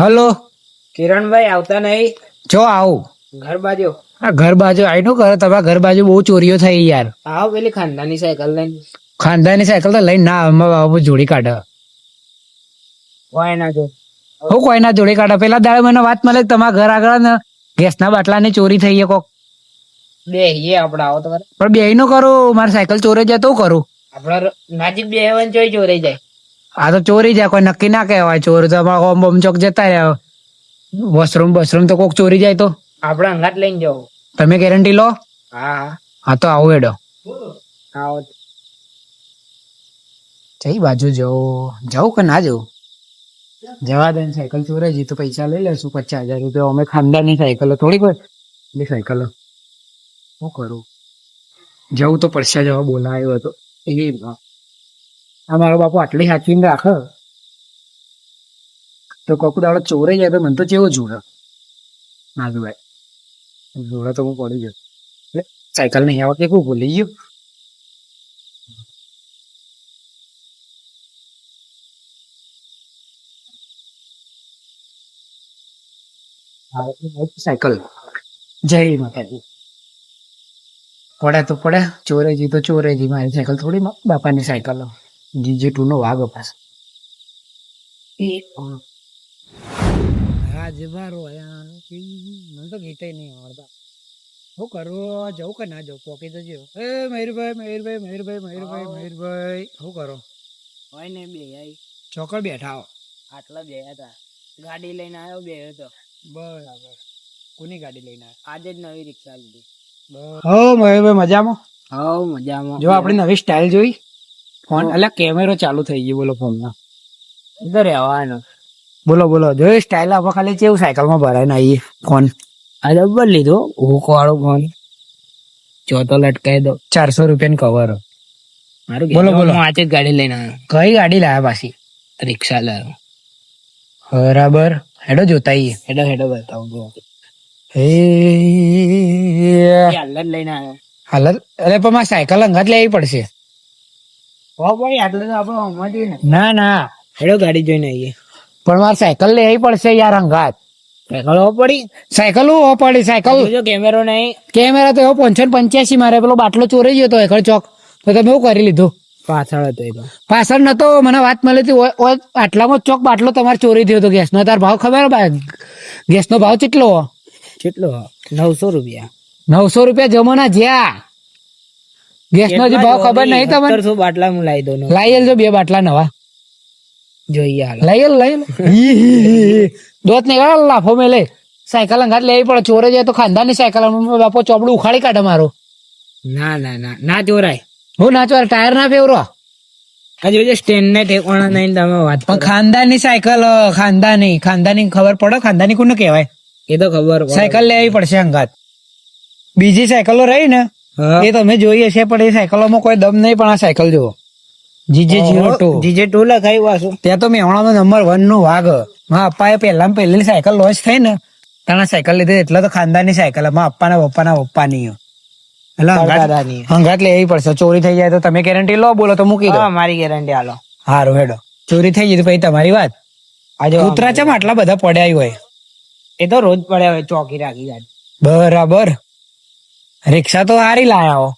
Hello. Kiranbhai આવતા નહીં જો આવું. ઘર બાજુ. આ ઘર બાજુ આઈનું કરે તમારા ઘર બાજુ બહુ ચોરીઓ થઈ યાર. આવો પેલી ખાનદાની સાયકલ લઈને. ખાનદાની સાયકલ તો લઈને ના આવે, મારા બાપુ જોડી કાઢે. કોઈ ના જો હું કોઈના જોડી કાઢે. પેલા દાડે મને વાત મળે કે તમારા ઘર આગળ ને ગેસના બાટલાની ચોરી થઈ છે કોક. બે એ આપડે આવો તમારે પણ બે નું કરું, મારી સાયકલ ચોરી જાય તો કરું. આપડે નજીક બે હેવન જોઈ ચોરાઈ જાય. આ તો ચોરી જાય, કોઈ નક્કી ના કહેવાય. ચોર તો ઓમ બોમ ચોક જતા રહ્યા. વોશરૂમ તો કોક ચોરી જાય તો આપડે અંગાત લઈને જવું. તમે ગેરંટી લો? હા હા તો આવું હેડો. આવો. કઈ બાજુ જવું કે ના જવું? જવા દે, સાયકલ ચોરાઈ જઈ તો પૈસા લઈ લેશું 50,000 રૂપિયા. અમે ખાનદાની સાયકલો થોડી કોઈ સાયકલો. શું કરું? જવું તો પડશે. જવા બોલાયો હતો એ મારો બાપુ આટલી સાચવીને રાખે તો કોક દાડો ચોરાઈ જાય તો મને તો કેવો જોડે ના ભાઈ જોડે તો હું પડી ગયો. એટલે સાયકલ નહીં આવવા કે કોઈ ભૂલી ગયું. સાયકલ જય માતાજી. પડે તો પડે, ચોરેજી તો ચોરેજી. મારી સાયકલ થોડી બાપાની સાયકલ જીજે ટુ નો વાઘ પાસ. મને તો ગીતે નહીં આવડતા. શું કરું? જવું કે ના જવું? પોકી તો જેવું. એ મયુરભાઈ શું કરો? હોય ને બે આઈ ચોકડ બેઠા હો? આટલા બે હતા. ગાડી લઈને આવ્યો બે હતો. બરાબર. કોની ગાડી લઈને આવ્યા? આજે જ નવી રિક્ષા લીધી. હો મયુરભાઈ મજામાં? હવ મજામાં. જો આપણી નવી સ્ટાઇલ જોઈ. ફોન એટલે કેમેરો ચાલુ થઈ ગયો. બોલો ફોનમાં ઇધર રહેવાનો. બોલો જો સ્ટાઇલ આપણે ખાલી કેવું સાયકલમાં ભરાય ને આવીએ ફોન. આ ડબ્બર લીધો હુક વાળો ફોન. ચોથો લટકાઈ દો. 400 રૂપિયાની કવર. મારું બોલો. હું આજે જ ગાડી લઈને આવ્યો. કઈ ગાડી લાયા પાછી? રિક્ષા લાવ્યો. બરાબર. હેડો જોતા આવીએ. હેડો બતાવું. હે હાલ જ લઈને આવ્યો. હાલ અરે પણ મારે સાયકલ અંગાત લેવી પડશે. ભાઈ આટલે તો આપડે સમજીએ ને. ના હેડો ગાડી જોઈને આવીએ. પણ મારે સાયકલ લેવી પડશે યાર અંગાત. સાયકલ પડી સાયકલ. જો કેમેરો નહીં. કેમેરા તો એવો 585 મારે પેલો બાટલો ચોરી ગયો હતો હેકળ ચોક. તો તમે એવું કરી લીધું? પાછળ હતો એ તો. પાછળ નતો. મને વાત મળી હતી આટલામાં ચોક બાટલો તમારે ચોરી થયો હતો ગેસનો. તાર ભાવ ખબર? ગેસનો ભાવ કેટલો? કેટલો? 900 રૂપિયા. 900 રૂપિયા જમોના જ્યાં ગેસનો જે ભાવ ખબર નહીં તમને? 1700 બાટલા હું લાવી દઉં. લાઈ આલજો 2 બાટલા નવા. જોઈએ હાલ. લઈ દોત ને લાફો મેલે. સાયકલ અંગાત લેવી પડે. ચોરે જાય તો ખાનદાની સાયકલ. બાપો ચોપડું ઉખાડી કાઢે મારો. ના ચોરાય. હું ના ચોર ટાયર ના ફેવરો. આ જોજો સ્ટેન્ડ ને ઠેકોણા નહીં તમે વાત. પણ ખાનદાની સાયકલ ખાનદાની ખબર પડે. ખાનદાની કોને કહેવાય એ તો ખબર. સાયકલ લેવી પડશે અંગાત. બીજી સાયકલો રહી ને એ તમે જોઈએ છે પણ એ સાયકલોમાં કોઈ દમ નહીં. પણ આ સાયકલ જુઓ જીજે2 લખાયું પાછું. ત્યાં તો મેહોણામાં નંબર 1 નું વાઘ. મારા અપ્પાએ પહેલી સાયકલ લોન્ચ થઈ ને તાણા સાયકલ લીધી. એટલે તો ખાનદાની સાયકલ. મારા પપ્પાના પપ્પાની. એટલે અંગાત લેવી પડશે. ચોરી થઈ જાય તો તમે ગેરંટી લો? બોલો તો મૂકી દો. મારી ગેરંટી હાલો. હારું હેડો. ચોરી થઈ ગઈ પછી તમારી વાત. આજે કૂતરા ચમ આટલા બધા પડ્યા હોય? એ તો રોજ પડ્યા હોય. ચોકી રાખી ગાડી. બરાબર. રિક્ષા તો હારી લાયા હો.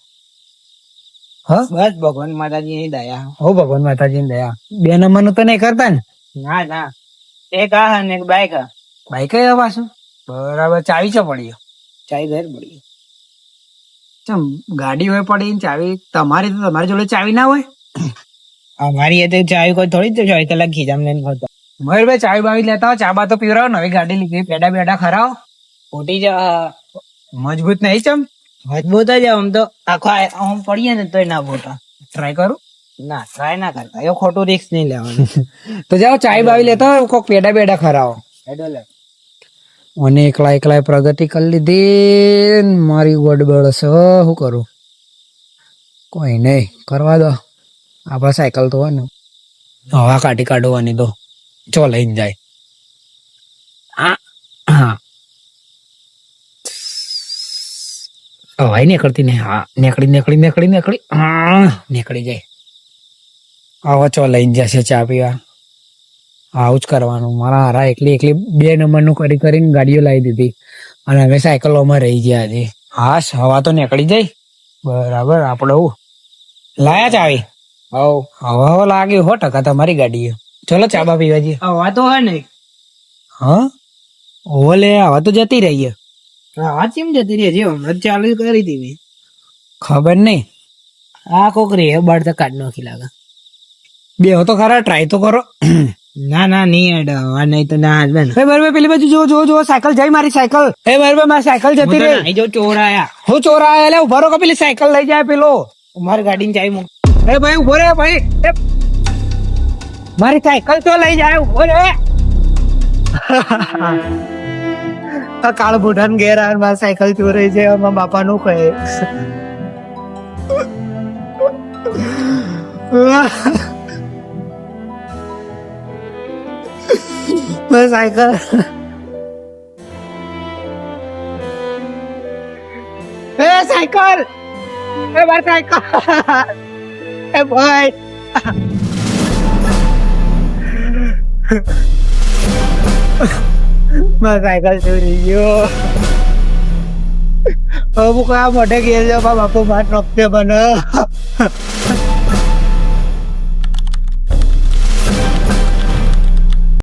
બસ ભગવાન માતાજી ની દયા. હો ભગવાન માતાજી ની દયા. 2 નંબર નું તો નહીં કરતા ને? ના એક આ ને એક બાઈક. બાઈક પાછું? બરાબર. ચાવી ચો પડી? ચાવી ઘર પડી. ચમ ગાડી હોય પડી ચાવી તમારી જોડે ચાવી ના હોય? અમારી એ તો ચાવી કોઈ થોડી જ 24 કલાક ખીજામ લઈને ફરતા. મયુરભાઈ ચાવી બાવી લેતા હોય. ચા બા તો પીવરાવો. નવી ગાડી લીધી. બેડા ખરાવો. ફૂટી જા. મજબૂત નહીં ચમ? મજબૂત જ આમ તો. આખો આમ પડીએ ને તોય ના ફોટા. ટ્રાય કરું? ના ટ્રાય ના કરતા. એ ખોટું રિસ્ક નહીં લેવાનું. તો જાઓ ચાવી બાવી લેતા હોય. કોક બેડા ખરાવો. મને એકલા પ્રગતિ કરી લીધી. મારી ગડબડ છે. શું કરું? કોઈ નહીં કરવા દો. આપડા સાયકલ તો હોય ને હવા કાઢવાની તો ચો લઈને જાય. હા હવાઈ નીકળતી ને. હા નીકળી હા નીકળી જાય. હવે ચો લઈને જશે ચા પીવા. આવું જ કરવાનું. મારા હારા એકલી એકલી 2 નંબરનું કરીને ગાડીઓ લાવી દીધી અને હવે સાયકલોમાં રહી ગયા છે. હાશ, હવા તો નીકળી જાય. બરાબર, આપડે લાયા ચાવી. હવા લાગ્યું 100% તમારી ગાડી. ચલો ચાબા પીવા જઈએ. હવા તો હે ને. હા, ઓલે હવા તો જતી રહી છે. હવા કેમ જતી રહી છે? હમણાં જ ચાલુ કરી હતી મેં. ખબર નહીં. આ કોક રે બળ તો કાઢ નાખી લાગે. બે તો ખરા, ટ્રાય તો કરો. ના ના નહીં હેડ, હવા નહીં તો ના હાલ. એ મારી પેલી બાજુ જો સાયકલ જાય, મારી સાયકલ. એ મારી સાયકલ જતી રહી. જો ચોર આયા. હું ચોર આયા? એટલે ઉભા રહો કે પેલી સાયકલ લઈ જાય પેલો. મારી ગાડીની ચાવી મૂક. એ ભાઈ ઉભો રે ભાઈ. મારી સાયકલ તો લઈ જાય, ઉભો રે. આ કાળ બુઢાન ઘેર આ મારી સાયકલ ચોરી છે. મારા બાપા નું કહે સાયકલ. એ સાયકલ, એ મારી સાયકલ. એ ભાઈ મારી સાયકલ ચોરી ગયો. હવે કયા મોઢે ઘેર જાવ, બાપુ માર નોકતે બને.